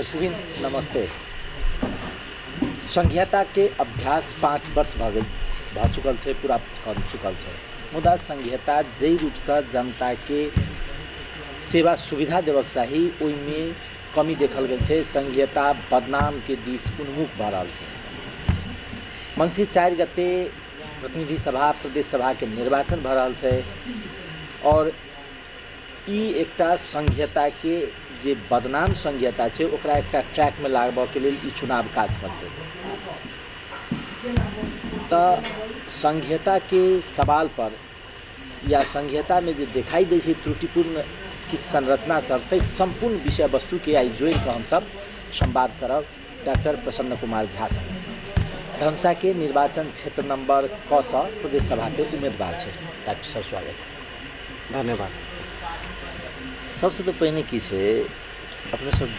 अश्विन नमस्ते। संघीयता के अभ्यास 5 वर्ष भ चुकल है, पूरा कर चुकल है। मुदा संघीयता जे रूप से जनता के सेवा सुविधा देवक चाही ओइमे कमी देखल गई है। संघीयता बदनाम के दिश उन्मुख भ रहा है। मंसिर 4 गते प्रतिनिधि सभा प्रदेश सभा के निर्वाचन भ रहा है और ई एकटा संघीयता के जे बदनाम संघीयता है ओकरा एकटा ट्रैक में लागबा के लिए ई चुनाव काज करते। तो संघीयता के सवाल पर या संघीयता में जो दिखाई दे त्रुटिपूर्ण किस संरचना सब तै संपूर्ण विषय वस्तु के आई जोड़ कर हम सब संवाद करब डॉक्टर प्रसन्न कुमार झा से। धनुषा के निर्वाचन क्षेत्र नंबर क से प्रदेश सभा के उम्मीदवार है। डॉक्टर साहब स्वागत। धन्यवाद। सबसे तो पहले की से अपने सब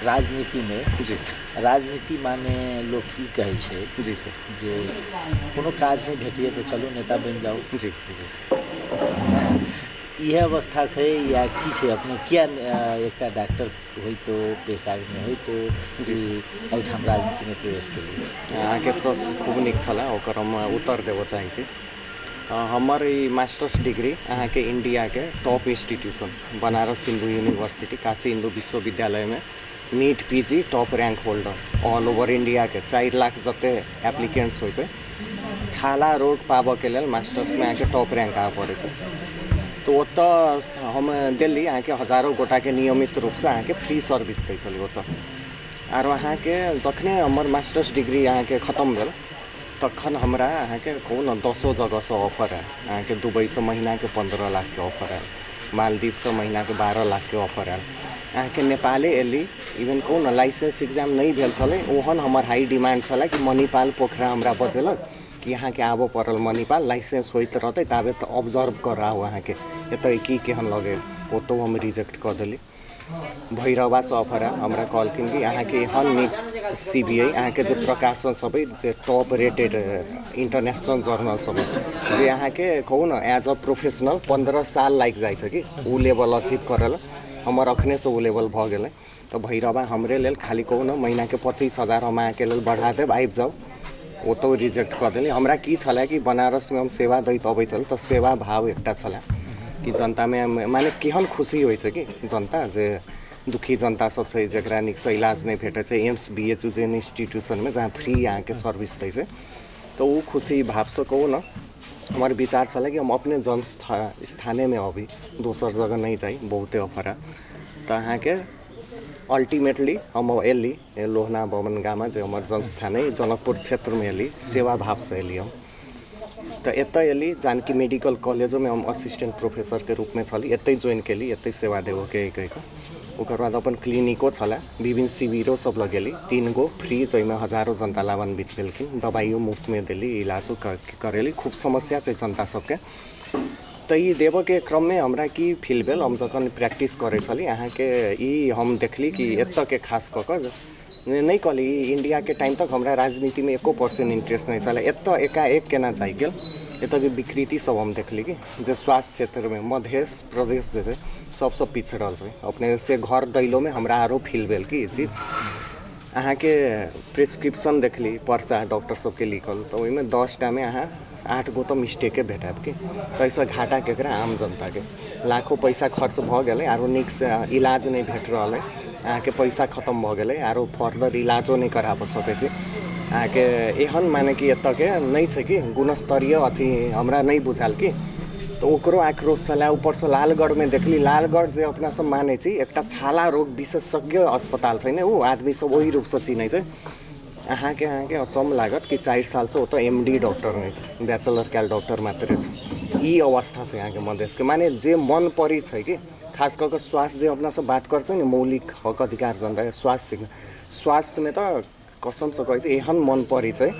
राजनीति में जी राजनीति माने लोग की कहे छे जी सर जे कोनो काज नहीं भेटिए तो चलो नेता बन जाओ। जी जी यह अवस्था है या की से अपने क्या एक डॉक्टर हो तो पेशा में हो तो जी एठाम राजनीति में प्रवेश के लिए आगे प्रश्न खूब निक छला ओकर हम उत्तर देव चाहे छी। हमार मास्टर्स डिग्री अहाँ के इंडिया के top institution Banaras Hindu university Kashi Hindu विश्वविद्यालय में NEET PG top rank holder all over India के 4 लाख जते एप्लीकेंट्स हो छाला रोग पाब के लिए मास्टर्स में आके टॉप रैंक आ पड़े। तो वो हम दिल्ली अहाँ के हजारों गोटा के नियमित रूप से अहाँ के फ्री सर्विस दै चली वो और अहाँ के जखने हमार मास्टर्स डिग्री अहाँ के खत्म भेल तखन हमरा अहाँ के कहूँ न 10 जगह से ऑफर है। अहाँ के दुबई से महीना के 15 लाख के ऑफर है, मालदीव से महीना के 12 लाख के ऑफर है। अहाँ के नेपाले एली इवन कहूँ न लाइसेंस एग्जाम नहीं भेल छले ओहन हमार हाई डिमांड छला कि मणिपाल पोखरा हमरा बजेलक कि यहाँ के आबो पड़ल मणिपाल लाइसेंस होइत रहते ताबे तो ऑब्जर्व कर रहा हो अहाँ के एत की केहन लगे वो तो हम रिजेक्ट कर दिली। भैरवा से ऑफर है हमरा कहलखिन कि अहाँ के एहन नीक CBI अहाँ के जो प्रकाशन सब जो टॉप रेटेड इंटरनेशनल जर्नल सब जे अहाँ के कहूँ न एज अ प्रोफेशनल 15 साल लाग जाए कि उ लेवल अचीव करल हमर अखने से उ लेवल भ गेल। तो भैरवा हमरे लेल खाली कहूँ न महीना के 25,000 हम अहाँ के लेल बढ़ा देब आबि जाओ वो तो रिजेक्ट कर दिली। हमरा की छला कि बनारस में हम सेवा दैत अबै छल तो सेवा भाव एकटा छला कि जनता में माने केहन खुशी होइ छै कि जनता जे दुखी जनता सब छै जकरा नीक से इलाज नहीं भेटे छै एम्स BHU जेन इंस्टीट्यूशन में जहाँ फ्री यहाँ के सर्विस दै छै तो वो खुशी भाव से कहूँ न हमारे विचार छला कि हम अपने जन्म स्थाने में अभी दोसर जगह नहीं जाई बहुते ऑफर है। तो अहाँ के अल्टीमेटली हम एली लोहना बमन गामा जो हमारे जन्म स्थान है जनकपुर क्षेत्र में एली सेवा भाव से एली हम। तो एत एली जानकी मेडिकल कॉलेजों में हम असिस्टेंट प्रोफेसर के रूप में छली एत ज्वाइन केली एत सेवा देव के ओकर बाद अपन क्लिनिको छला विभिन्न शिविरों सब लगेली 3 गो फ्री जैमें हजारों जनता लाभान्वित भेलखिन दवाइयों मुफ्त में दिली इलाजों करेली खूब समस्या है जनता सबके। तो ये देव के क्रम में हमरा की फील भेल हम जखन प्रैक्टिस करे छली अहाँ के ई हम देखली कि एत के खास कऽ नहीं कहली इंडिया के टाइम तक हमरा राजनीति में 1% इंटरेस्ट नहीं चला एत एकाएक केना जाइ गेल एत के विकृति सब हम देखली कि जो स्वास्थ्य क्षेत्र में मध्य प्रदेश जे सबसे पिछड़ल है अपने से घर दैलो में हमरा आरो फील भेल कि चीज़ अहाँ के प्रिस्क्रिप्शन देखली पर्चा डॉक्टर सबके लिखल तो ओहिमे 10टा में अहाँ 8 गो तो मिस्टेके भेटब कि तो ऐसा घाटा केकरा आम जनता के लाखों पैसा खर्च भ गेलै आरो नीक से इलाज नहीं भेट रहा है अहाँ के पैसा खत्म भ गेलै आरो फर्दर इलाजो नहीं कराब सकै छी अहाँ के एहन माने कि एत के नहीं छै कि गुणस्तरीय अथी हमरा नहीं बुझाल कि तो ओकरो आक्रोश छला। ऊपर से लालगढ़ में देखली लालगढ़ जे अपना सब माने छी एकटा छाला रोग विशेषज्ञ अस्पताल छै ने उ आदमी सब वही रूप से चिन्है छै। अहाँ के अचम लागत कि 4 साल से ओत MD डॉक्टर नहीं छै बैचलर कैल डॉक्टर मात्रै छै। ई अवस्था छै यहाँ के मधेश के माने जे मन परी छै कि खास करके स्वास्थ्य जे अपना सब बात करते हैं मौलिक हक अधिकार जनता स्वास्थ्य में तो कसम से कहे एहन मन परी है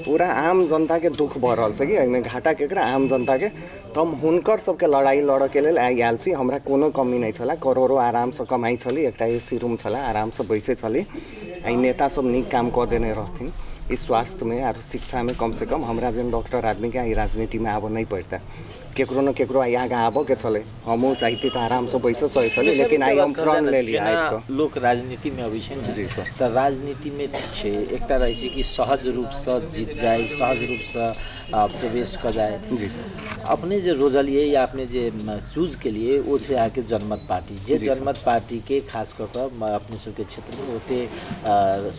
पूरा आम जनता के दुख भ रहा है कि एहिमे घाटा केकरा आम जनता के तो हम हुनकर सबके लड़ाई लड़ के लेल आयल छी। हमरा कोनो कमी नहीं छला करोड़ों आराम से कमाई छली एकटा AC रूम छला आराम से बैसे छली आई नेता सब नीक काम कऽ देने रहथिन इस स्वास्थ्य में और शिक्षा में कम से कम हमरा जन डॉक्टर आदमी के राजनीति में आब नहीं पड़ता केकरो न केकरो यहाँ आबो के चले हमहूँ चाहती तो आराम से बैस सके चले लेकिन आई हम फ्रंट ले लिया आबि लोक राजनीति में अभी है जी सर। तो राजनीति में ठीक है एक रहे छै कि सहज रूप से जीत जाए सहज रूप से प्रवेश कर जाए जी सर। अपने जो रोजलिए या अपने जो चूज के लिए वो से आके जनमत पार्टी जे जनमत पार्टी के खास कर अपने सबके क्षेत्र में होते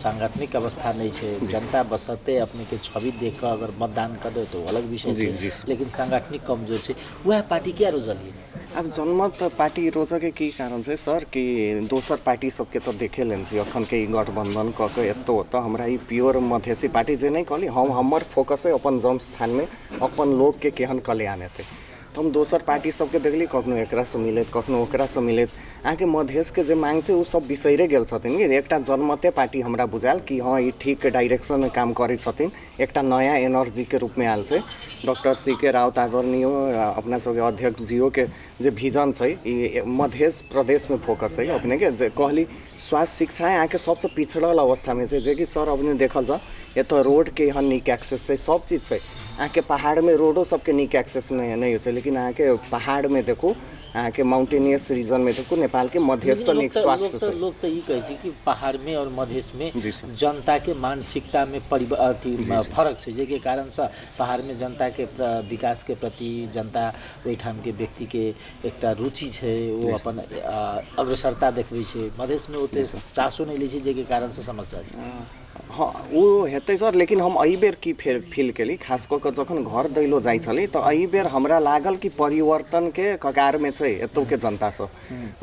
सांगठनिक अवस्था नहीं है जनता बसते अपने के छवि देख कर अगर मतदान कर दे तो अलग विषय है लेकिन सांगठनिक कमजोर है वह पार्टी क्या रोजलिए अब जनमत पार्टी रोजके की कारण से सर कि दोसर पार्टी सबके तो देखे लेन अखन के गठबंधन क के एतो होता हमरा ई प्योर मधेसी पार्टी जे नहीं कहली हम हमर फोकस है अपन जन्म स्थान में अपन लोग के केहन कल्याण हेतै तो हम दोसर पार्टी सबके देखली कखनो एकरा से मिलत कखनो ओकरा से मिलत अहाँके मधेश के जे मांग छै उ सब बिसैरे गेल छथिन कि एकटा जनमते पार्टी हमरा बुझायल कि हाँ ई ठीक डायरेक्शन में काम करै छथिन एकटा नया एनर्जी के रूप में आयल छै डॉक्टर सी.के. राउत आदरणीय अपना सबके अध्यक्ष जीओ के जे विजन छै ई मधेश प्रदेश में फोकस है अपने के जे कहली स्वास्थ्य शिक्षा अहाँके सबसे पिछड़ल अवस्था में छै जे कि सर अपने देखल जा एतऽ रोड के यहाँ नीक एक्सेस छै सब चीज छै अहाँके पहाड़ में रोडो सबके नीक एक्सेस नहीं हो लेकिन अहाँके पहाड़ में देखू अहाँके माउंटेनियस रीजन में देखू नेपाल के मधेश से नीक स्वास्थ्य छै लोग तो ये कहे कि पहाड़ में और मधेश में जनता के मानसिकता में फर्क है जे के कारण से पहाड़ में जनता के विकास के प्रति जनता ओहिठाम के व्यक्ति के एकटा रुचि है वो अपन अग्रसरता देखबै छै मधेश में ओते चासो नहीं लै छै जे के कारण से समस्या छै हाँ वो हेतै सर लेकिन हम एहि बेर की फील केली खास कऽ कऽ जखन घर दैलो जाइ छली तऽ एहि बेर हमरा लागल कि परिवर्तन के कगार में छै एतौ के जनता सब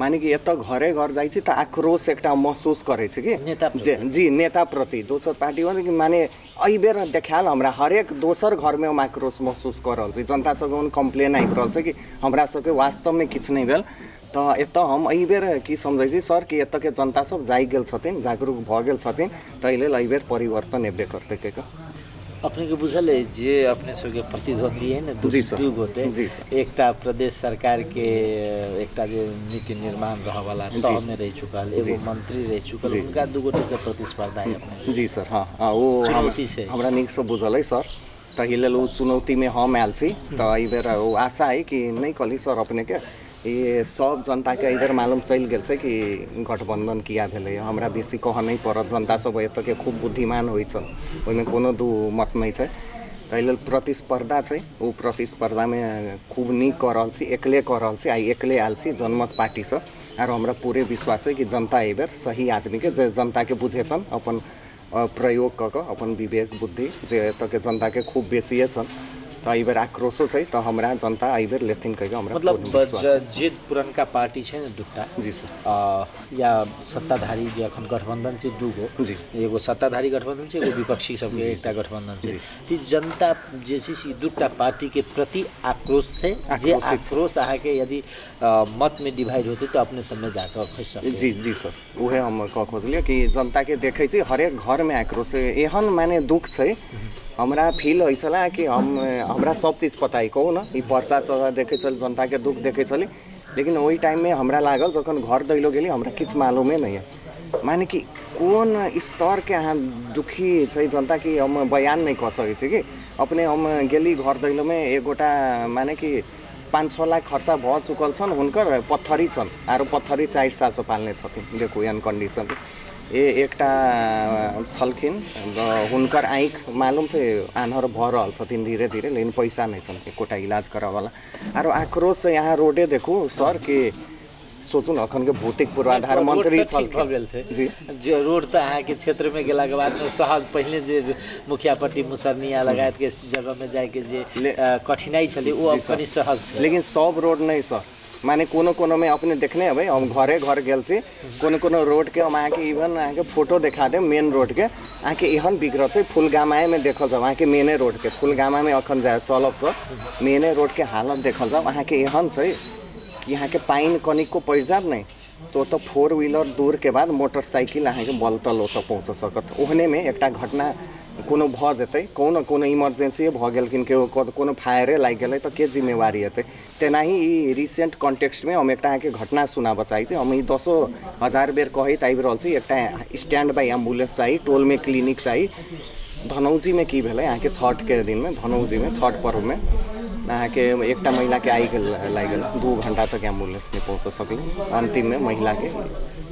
माने कि एतऽ घरे घर जाइ छी तऽ आक्रोश एकटा महसूस करै छै कि जी नेता प्रति दोसर पार्टी कि माने एहि बेर देखायल हमरा हरेक दोसर घर में हम आक्रोश महसूस कऽ रहल छी जनता सबके कंप्लेन आबि रहल छै कि हमरा सबके वास्तव में किछु नहीं भेल तो एतऽ हम एहि बेर की समझै छी सर कि एतऽ के जनता सब जागि गेल छथिन जागरूक भऽ गेल छथिन ताहि लेल एहि बेर परिवर्तन एबे करतै के अपने के बुझल है जे अपने सबके प्रतिद्वंदी है ना दू गोटे एकटा प्रदेश सरकार के एकटा जे नीति निर्माण रह वाला तह में रह चुकल एगो मंत्री रह चुकल उनका दू गोटे से प्रतिस्पर्धा है अपने जी सर हाँ वो चुनौती से हमरा नीक से बुझल है सर ताहि लेल ओ चुनौती में हम आयल छी तऽ एहि बेर ओ आशा है कि नहीं कहली सर अपने के ये सब जनता के इधर मालूम चल गए छै कि गठबंधन किया भेलै हमरा बेसी कह नहीं पड़त जनता सब एतऽ के खूब बुद्धिमान होइ छन ओहिमे कोनो दू मत नहीं छै ताहि लेल प्रतिस्पर्धा छै ओ प्रतिस्पर्धा में खूब नीक कऽ रहल छी एकले कऽ रहल छी आई एकले आयल छी जनमत पार्टी से आर हमरा पूरे विश्वास है कि जनता एहि बेर सही आदमी के जे जनता के बुझेतन अपन प्रयोग कऽ कऽ अपन विवेक बुद्धि जे एतऽ के जनता के खूब बेसिए छन तो एहि बेर आक्रोशो छै तो हमरा जनता एहि बेर लेथिन कहिके हमरा मतलब जे पुरनका पार्टी छै ने दुटा जी सर या सत्ताधारी जे अखन गठबंधन छै दूगो जी एगो सत्ताधारी गठबंधन छै एगो विपक्षी सबके एकटा गठबंधन छै तऽ जनता जे छै से दुटा पार्टी के प्रति आक्रोश छै जे आक्रोश अहाँके यदि मत में डिवाइड होते तो अपने सब में जाकर खसि सकते जी जी सर उहे हम खोजलिए कि जनता के देखै छै हरेक घर में आक्रोश एहन माने दुख छै हमरा फील होइ छला कि हमरा सब चीज पता है कहू ना ई पर्चा तर्चा देखे चल जनता के दुख देखे चली लेकिन वही टाइम में हमरा लागल जखन घर दैलो गेली हमरा किछु मालूमे नहीं है माने कि कोन स्तर के अहाँ दुखी छै जनता की हम बयान नहीं कऽ सकै छी कि अपने हम गेली घर दैलो में एक गोटा माने कि 5-6 लाख खर्चा भऽ चुकल छन् हुनकर पत्थरी छन् आरो पत्थरी 4 साल से पालने छथिन देखू एहन कंडीशन एकटा छलखिन हुनकर आँखि मालूम छै आन्हर भऽ रहल छथिन धीरे धीरे लेकिन पैसा नहीं छन् एकोटा इलाज करावला आरो आक्रोश से यहाँ रोडे देखू सर कि सोचू न अखन के भौतिक पूर्वाधार मंत्री छलखिन जी जे रोड तऽ अहाँके क्षेत्र में गेला के बाद में सहज पहले जे मुखियापट्टी मुसरनिया लगायत के जगह में जाए के जे कठिनाई छलै ओ अब कनी सहज छै लेकिन सब रोड नहीं सर माने कोनो में अपने देखने हेबै हम घरे घर गेल छी कोनो रोड के हम अहाँके इवन अहाँके फोटो देखा देम मेन रोड के अहाँके एहन बिगड़ल छै फुलगामा में देखल जाओ अहाँके मेने रोड के फुलगामा में अखन जाए चलब सर मेने रोड के हालत देखल जाओ अहाँके एहन छै कि यहाँ के पाइन कनिक को पड़ जात नहीं तो 4 व्हीलर दूर के बाद मोटरसाइकिल अहाँके बलतल ओतऽ पहुँच सकत ओहने में एकटा घटना कोनो भऽ जेतै कोनो इमरजेंसी भऽ गेलखिन के कोनो फायरे लागि गेलै तऽ के जिम्मेवारी हेतै तेनाही ई रिसेंट कॉन्टेक्स्ट में हम एकटा अहाँके घटना सुनाबऽ चाहै छी हम ई 10,000 बेर कहैत आबि रहल छी एकटा स्टैंड बाई एम्बुलेंस चाही टोल में क्लिनिक चाही धनौजी में की भेलै अहाँके छठ के दिन में धनौजी में छठ पर्व में अहाँ के एकटा महिला के आई लाग गेल 2 घंटा तक एम्बुलेंस नहीं पहुँच सकल अंतिम में महिला के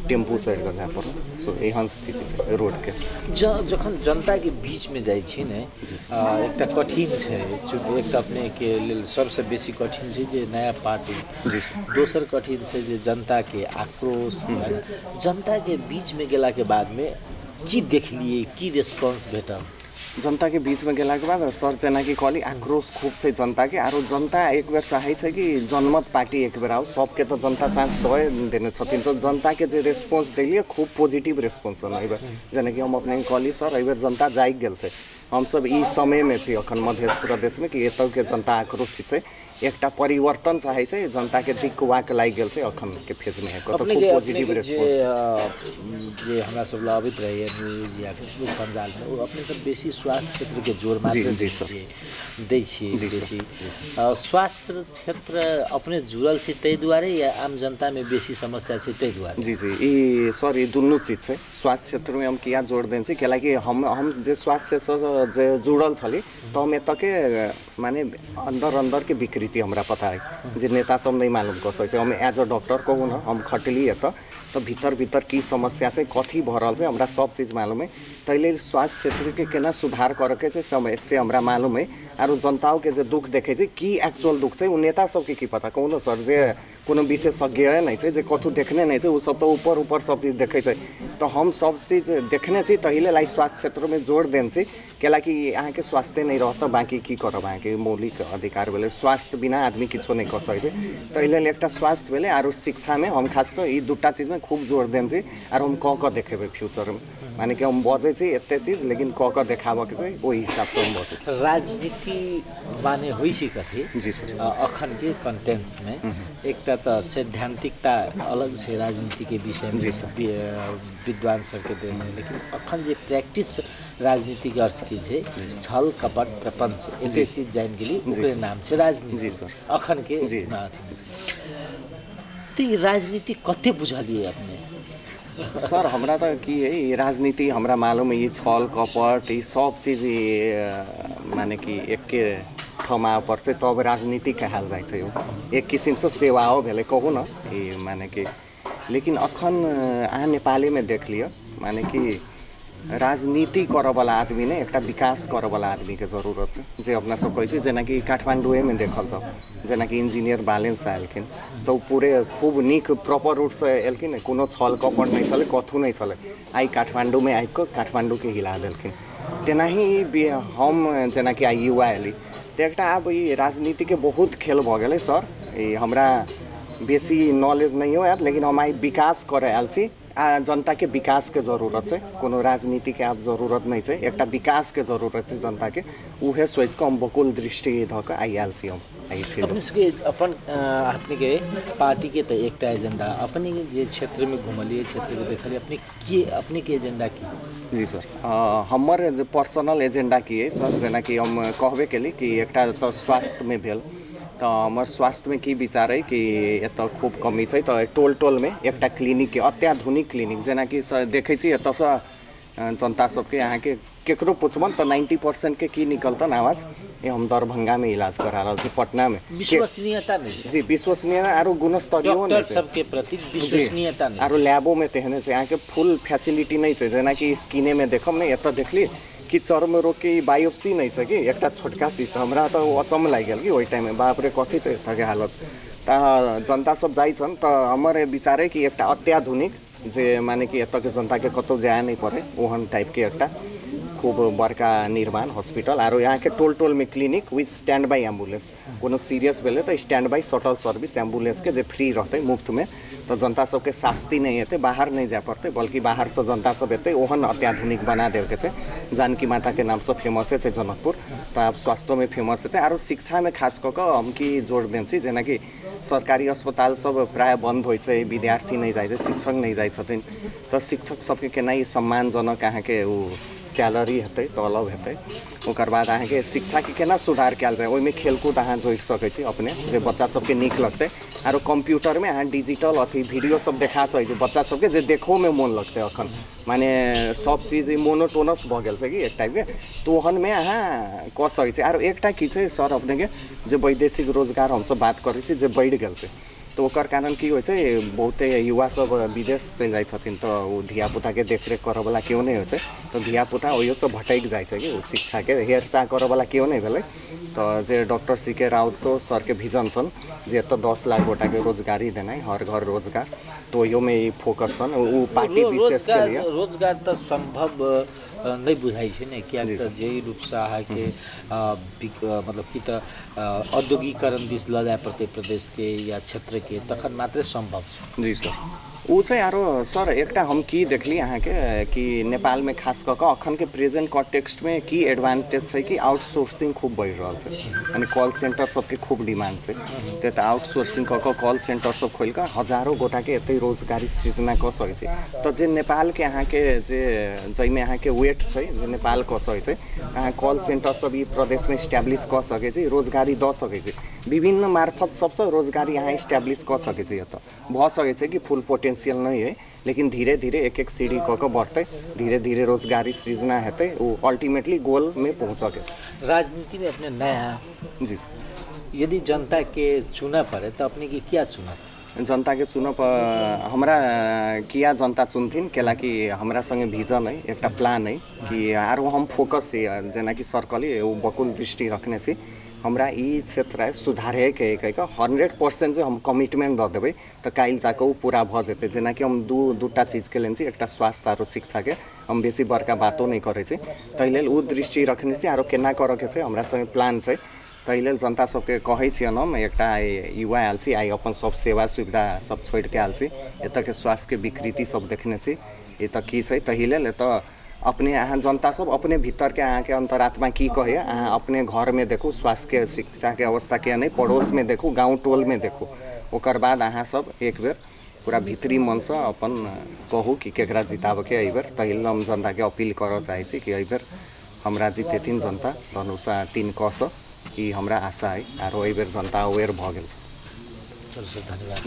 टेम्पू चढ़ गल यहाँ पर। सो एहन स्थिति है रोड के। जखन जनता के बीच में जाइ छी ने एकटा कठिन छै, चूँकि एक अपने के लेल सबसे बेसी कठिन छै जे नया पार्टी, जी दोसर कठिन छै जे जनता के आक्रोश, जनता के बीच में गेला के बाद में की देखलिए, की रेस्पॉन्स भेटल? जनता के बीच में गेला के बाद सर जेना कि कहली आक्रोश खूब छै जनता के, आरो जनता एक बेर चाहे छै कि जनमत पार्टी एक बेर आओ, सबके तो जनता चांस दए देने छथिन, तो जनता के जे रेस्पॉन्स देलिए खूब पॉजिटिव रेस्पॉन्स है एहि बेर। जेना कि हम अपने कहली सर एहि बेर जनता जाग गेल छै, हम सब ई समय में छी अखन मध्य प्रदेश में कि एतौ के जनता आक्रोशित छै, एकटा परिवर्तन चाहे छै, जनता के दिक्कवाक लाग गेल छै अखन के फेज में तो खूब पॉजिटिव रेस्पॉन्स जे हमरा सब लावित रहे न्यूज या फेसबुक संजाल में वो अपने सब बेसी स्वास्थ्य क्षेत्र के जोर मात्र दै छियै बेसी। स्वास्थ्य क्षेत्र अपने जुड़ल छै तै दुआरे या आम जनता में बेसी समस्या छै तै दुआरे? जी जी ई सर ई दुनू चीज छै। स्वास्थ्य क्षेत्र में हम किया जोड़ देन छी कैलाकि हम जे स्वास्थ्य से जे जुड़ल छली तो हम एत के माने अंदर के विकृति हमरा पता है जे नेता सब नहीं मालूम कर सकै छै। हम एज अ डॉक्टर कहूँ ना हम खटली एत तो भीतर की समस्या छै, कथी भ रहल छै, हमरा सब चीज मालूम है। तैले स्वास्थ्य क्षेत्र के केना सुधार करके छै से हमरा मालूम है। आरो जनताओं के जे दुख देखे छै की एक्चुअल दुख छै, उ नेता सबके की पता कहूँ ना सर, जे कोनो विशेषज्ञ नहीं छै जे कथू देखने नहीं छै, उ सब तो ऊपर सब चीज देखे छै। तो हम सब चीज देखने छी तहिले लाई स्वास्थ्य क्षेत्र में जोड़ देन छी कैलाकि अहाँ के स्वास्थ्य नहीं रहत बाकी की करब, अहाँ के मौलिक अधिकार भेले, स्वास्थ्य बिना आदमी किछो नहीं कर सकै छै। तहिले एकटा स्वास्थ्य भेले आरो शिक्षा में हम खास कर ई दूटा चीज में खूब जोड़ देन छी। आर हम क देखेबे फ्यूचर में, माने कि हम बजे छी एते चीज लेकिन क देखाबे के छै, ओही हिसाब से हम बजे। राजनीति माने होइ छै कथी? जी सर अखन के कंटेंट में एकटा तो सैद्धांतिकता अलग से राजनीति के विषय में विद्वान सबके देने, लेकिन अखन जे प्रैक्टिस राजनीति के अर्थ की छै छल कपट प्रपंच एते चीज जान गेली ओकरे नाम छै राजनीति। जी सर अखन के तो ई राजनीति कते बुझलिए अपने? सर हमरा तो की है ये राजनीति हमरा मालूम है, ये छल कपट ये सब चीज माने कि एक के ठमा पर चाहिँ तब राजनीति कहल जाइ छै। एक किसिम से सेवाओ भेले कहूँ ना ये माने कि, लेकिन अखन अहाँ नेपाली में देख लियो माने कि राजनीति करऽ वाला आदमी ने एकटा विकास करऽ वाला आदमी के जरूरत छै, जे अपना सब कहै छै जेना कि काठमांडू में देखल सब जेना कि इंजीनियर बैलेंस आएलखिन तो पूरे खूब नीक प्रॉपर रूट से एलखिन, कोनो छल कपट नहीं चले कथू नहीं चले, आई काठमांडू में आबि कऽ काठमांडू के हिला देलखिन। तेनाही हम जेना कि आई युवा एली तो एक अब ये राजनीति के बहुत खेल भ गए सर। हमरा बेसी नॉलेज नहीं हो लेकिन हम आई विकास करे आयल छी, जनता के विकास के जरूरत है, कोनो राजनीति के आप जरूरत नहीं है, एक विकास के जरूरत है जनता के, उहे सोच के हम बकुल दृष्टि धक आई आयल छी। हम अपने सबके अपन अपने के पार्टी के तो एक एजेंडा अपने जे क्षेत्र में घूमलिए क्षेत्र में देखलिए अपने के एजेंडा की? जी सर हमर जे पर्सनल एजेंडा की है सर, जेना कि हम कहबे केली कि एकटा तो स्वास्थ्य में भेल तो हमार स्वास्थ्य में की विचार है कि एत खूब कमी है, तो टोल टोल में एकटा क्लिनिक के अत्याधुनिक क्लिनिक जेना कि देखे एत से जनता सबके यहाँ के केकरो पूछबन तो 90% के की निकलतन आवाज ये हम दरभंगा में इलाज करा रहा छी, पटना में विश्वसनीयता नहीं जी विश्वसनीयता आरो गुणस्तरीय डॉक्टर सबके प्रति विश्वसनीयता नहीं आरो लैबो में तेहने से यहाँ के फुल फैसिलिटी नहीं है। जेना कि स्किने में देखम नहीं एत देखली कि चर्म रोग के बायोप्सी नहीं है कि एक छोटका चीज हमरा तो अचम लग गया कि वही टाइम में बाप रे कथी है के हालत जनता सब जाइ छन् तो हमारे विचार है कि एक अत्याधुनिक जे माने कि एत के जनता के कतौ जाए नहीं पड़े ओहन टाइप के एक खूब बड़का निर्माण हॉस्पिटल आरो यहाँ के टोल टोल में clinic with stand by ambulance, कोनो सीरियस भेले तो stand by shuttle service ambulance के जे फ्री रहते मुफ्त में, तो जनता सबके शास्ति नहीं हेते, बाहर नहीं जा पड़ते बल्कि बाहर से जनता सब हेते ओहन अत्याधुनिक बना देव के जानकी माता के नाम से फेमस है जनकपुर, तो आप स्वास्थ्य में फेमस हेते। आरो शिक्षा में खास कऽ हम की जोड़ देन छी जेना कि सरकारी अस्पताल सब प्राय बंद होइ छै, विद्यार्थी नहीं जाए शिक्षक नहीं जाए छथिन, तो शिक्षक सबके केना सम्मानजनक अहाँ के सैलरी हेतै तलब हेतै, ओकर बाद अहाँके शिक्षा के केना सुधार कयल जाए, ओहिमे खेलकूद अहाँ जोड़ि सकै छी अपने जे बच्चा सबके नीक लगतै आरो कंप्यूटर में अहाँ डिजिटल अथी वीडियो सब देखा सकै छै बच्चा सबके जे देखो में मन लगते अखन माने सब चीज मोनोटोनस भ गेल छै कि एक टाइप के तो ओहन में अहाँ क सकै छै आरो एकटा की छै सर अपने के जे वैदेशिक रोजगार हम सब बात करै छी जे बढ़ गेल छै तो ओकर कारण की होइ छै बहुते युवा सब विदेश चलि जाइ छथिन तो ओ धिया पुता के देखरेख करऽ वाला केओ नहि होइ छै तो धिया पुता ओहियो से भटकि जाइ छै कि ओ शिक्षा के हेरचाह करऽ वाला केओ नहि भेलै तो जे डॉक्टर सीके राउत तो सर के विजन छन् जे एतऽ 10 लाख गोटा के रोजगारी देनाइ हर घर रोजगार तो ओहियो में ई फोकस छन् ओ पार्टी विशेष के लिए रोजगार त संभव नहीं बुझाइ छै ने किया जे रूप से अहाँके मतलब कि त औद्योगिकरण दिस ल जाए प्रत्येक प्रदेश के या क्षेत्र के तखन मात्रै संभव छै जी सर ऊ चाहिँ आरो सर एकटा हम की देखली अहाँके कि नेपाल में खास कऽ कऽ अखन के प्रेजेंट कॉन्टेक्स्ट में की एडवांटेज छै कि आउटसोर्सिंग खूब बढ़ि रहल छै यानी कॉल सेंटर सबके खूब डिमांड छै तऽ आउटसोर्सिंग कऽ कऽ कॉल सेंटर सब खोलि कऽ हजारों गोटा के एतै रोजगारी सृजना कऽ सकै छै तऽ जे नेपाल के अहाँके जे जाहिमे अहाँके वेट छै जे नेपाल कऽ सकै छै अहाँ कॉल सेंटर सब ई प्रदेश में इस्टेब्लिश कऽ सकै छै रोजगारी दऽ सकै छै विभिन्न मार्फत सबसँ रोजगारी अहाँ इस्टेब्लिश कऽ सकै छै एतऽ भऽ सकै छै कि फुल पोटेंशियल नहीं है लेकिन धीरे धीरे एक एक सीढ़ी कऽ के बढ़ते धीरे धीरे रोजगारी सृजना हेतै वो अल्टीमेटली गोल में पहुँचके राजनीति में अपने नया जी सर यदि जनता के चुना पड़े तो अपने की क्या चुना जनता के चुनब हमरा किया जनता चुनथिन कैलाकि हमरा संगे विजन है एकटा प्लान है कि आरो हम फोकस जेना कि सर कहली वो बकुल दृष्टि रखने छी हमरा ई क्षेत्र सुधारे के 100% हम कमिटमेंट दऽ देबै तऽ काल्हि जाके ओ पूरा भऽ जेतै जेना कि हम दूटा चीज के लेने छी एकटा स्वास्थ्य आरो शिक्षा के हम बेसी बड़का बातो नहीं करै छी ताहि लेल ओ दृष्टि रखने छी आरो केना करऽ के छै हमरा संगे प्लान छै ताहि लेल जनता सबके कहै छियनि हम एकटा युवा आयल छी आइ अपन सब सेवा सुविधा सब छोड़ि के आयल छी एतऽ के स्वास्थ्य के विकृति सब देखने छी एतऽ की छै ताहि लेल एतऽ अपने अहाँ जनता सब अपने भीतर के अहाँ के अंतरात्मा की कहे अहाँ अपने घर में देखू स्वास्थ्य के शिक्षा के अवस्था के नहीं पड़ोस में देखू गाँव टोल में देखू ओकर बाद अहाँ सब एक बेर पूरा भीतरी मन से अपन कहू कि केकरा जिताबे के एहि बेर ताहि लेल हम जनता के अपील करऽ चाहै छी कि एहि बेर हमरा जितेथिन जनता धनुषा 3 क ई हमरा आशा है आरो एहि बेर जनता अवेयर भऽ गेल छै धन्यवाद।